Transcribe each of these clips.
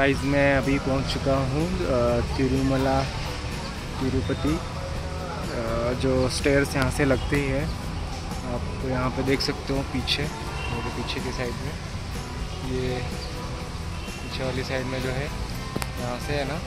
Guys मैं अभी पहुंच चुका हूँ तिरुमला तिरुपति। जो स्टेयर्स यहाँ से लगती है, आप यहाँ पे देख सकते हो पीछे, मेरे पीछे की साइड में, ये पीछे वाली साइड में जो है यहाँ से है ना,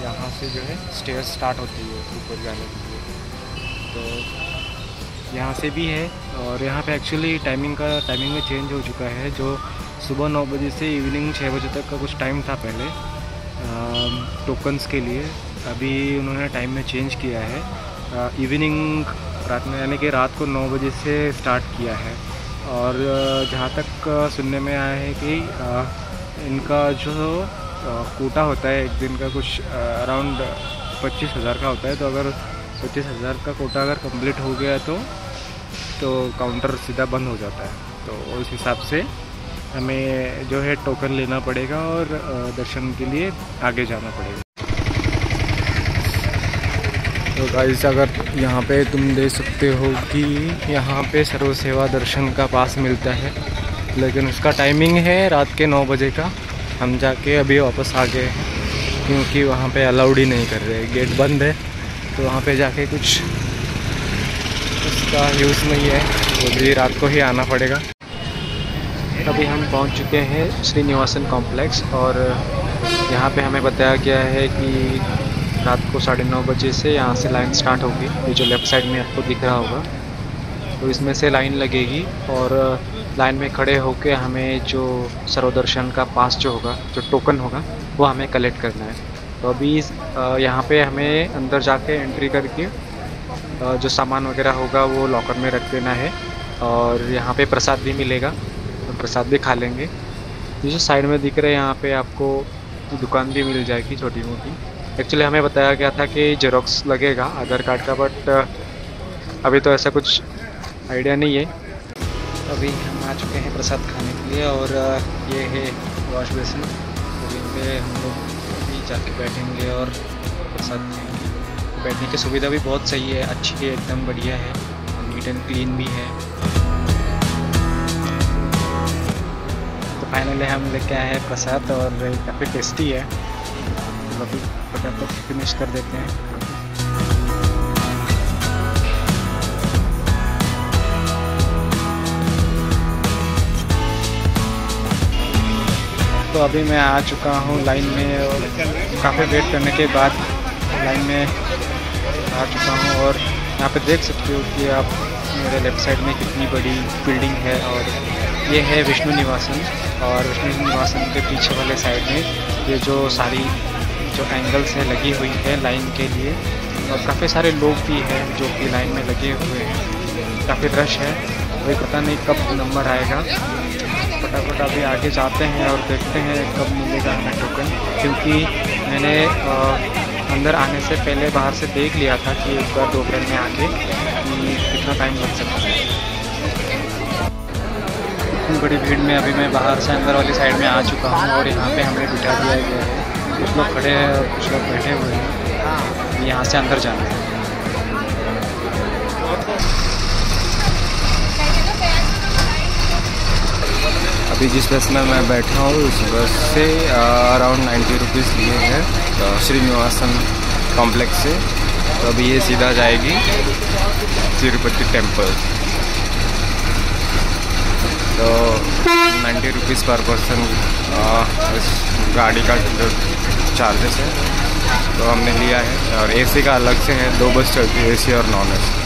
यहाँ से जो है स्टेयर्स स्टार्ट होती है ऊपर जाने के लिए। तो यहाँ से भी है, और यहाँ पे एक्चुअली टाइमिंग में चेंज हो चुका है। जो सुबह 9 बजे से इवनिंग 6 बजे तक का कुछ टाइम था पहले टोकन्स के लिए, अभी उन्होंने टाइम में चेंज किया है। इवनिंग रात में, यानी कि रात को 9 बजे से स्टार्ट किया है। और जहाँ तक सुनने में आया है कि इनका जो कोटा होता है एक दिन का कुछ अराउंड 25,000 का होता है। तो अगर 25,000 का कोटा अगर कंप्लीट हो गया तो काउंटर सीधा बंद हो जाता है। तो उस हिसाब से हमें जो है टोकन लेना पड़ेगा और दर्शन के लिए आगे जाना पड़ेगा। तो गाइस अगर यहाँ पे तुम देख सकते हो कि यहाँ पे सर्व सेवा दर्शन का पास मिलता है, लेकिन उसका टाइमिंग है रात के 9 बजे का। हम जाके अभी वापस आ गए हैं क्योंकि वहाँ पे अलाउड ही नहीं कर रहे, गेट बंद है। तो वहाँ पे जाके कुछ उसका यूज़ नहीं है, वो भी रात को ही आना पड़ेगा। अभी हम पहुँच चुके हैं श्रीनिवासन कॉम्प्लेक्स, और यहाँ पे हमें बताया गया है कि रात को 9:30 बजे से यहाँ से लाइन स्टार्ट होगी। ये जो लेफ़्ट साइड में आपको दिख रहा होगा, तो इसमें से लाइन लगेगी और लाइन में खड़े होके हमें जो सर्वदर्शन का पास जो होगा, जो टोकन होगा, वो हमें कलेक्ट करना है। तो अभी यहाँ पे हमें अंदर जाके एंट्री करके जो सामान वगैरह होगा वो लॉकर में रख देना है। और यहाँ पे प्रसाद भी मिलेगा, तो प्रसाद भी खा लेंगे। ये जो साइड में दिख रहे हैं यहाँ पे आपको दुकान भी मिल जाएगी छोटी मोटी। एक्चुअली हमें बताया गया था कि जेरोक्स लगेगा आधार कार्ड का, बट अभी तो ऐसा कुछ आइडिया नहीं है। अभी हम आ चुके हैं प्रसाद खाने के लिए, और ये है वॉश बेसिन। तो इन पे हम लोग अभी जाके बैठेंगे और प्रसाद खाएंगे। बैठने की सुविधा भी बहुत सही है, अच्छी है, एकदम बढ़िया है, नीट एंड क्लीन भी है। तो फाइनली हम लेके आए हैं प्रसाद, और काफ़ी टेस्टी है। तो अभी फटाफट फिनिश कर देते हैं। तो अभी मैं आ चुका हूँ लाइन में, और काफ़ी वेट करने के बाद लाइन में आ चुका हूँ। और यहाँ पे देख सकते हो कि आप मेरे लेफ़्ट साइड में कितनी बड़ी बिल्डिंग है, और ये है विष्णु निवासन। और विष्णु निवासन के पीछे वाले साइड में ये जो सारी जो एंगल्स है लगी हुई है लाइन के लिए, और काफ़ी सारे लोग भी हैं जो कि लाइन में लगे हुए हैं। काफ़ी रश है, अभी पता नहीं कब नंबर आएगा। फटाफट अभी आगे जाते हैं और देखते हैं कब मिलेगा हमें टोकन, क्योंकि मैंने अंदर आने से पहले बाहर से देख लिया था कि एक बार दोपहर में आके कि कितना टाइम लग सकता है। इतनी बड़ी भीड़ में अभी मैं बाहर से अंदर वाली साइड में आ चुका हूँ, और यहाँ पे हमें बिठा दिया गया है। कुछ लोग खड़े हैं और कुछ लोग बैठे हुए हैं। यहाँ से अंदर जाना है। अभी जिस बस में मैं बैठा हूँ उस बस से अराउंड 90 रुपीज़ लिए हैं तो श्रीनिवासन कॉम्प्लेक्स से। तो अभी ये सीधा जाएगी तिरुपति टेम्पल। तो 90 रुपीज़ पर पर्सन इस गाड़ी का जो चार्जेस है तो हमने लिया है। और एसी का अलग से है, 2 बस चलती है, एसी और नॉन एसी।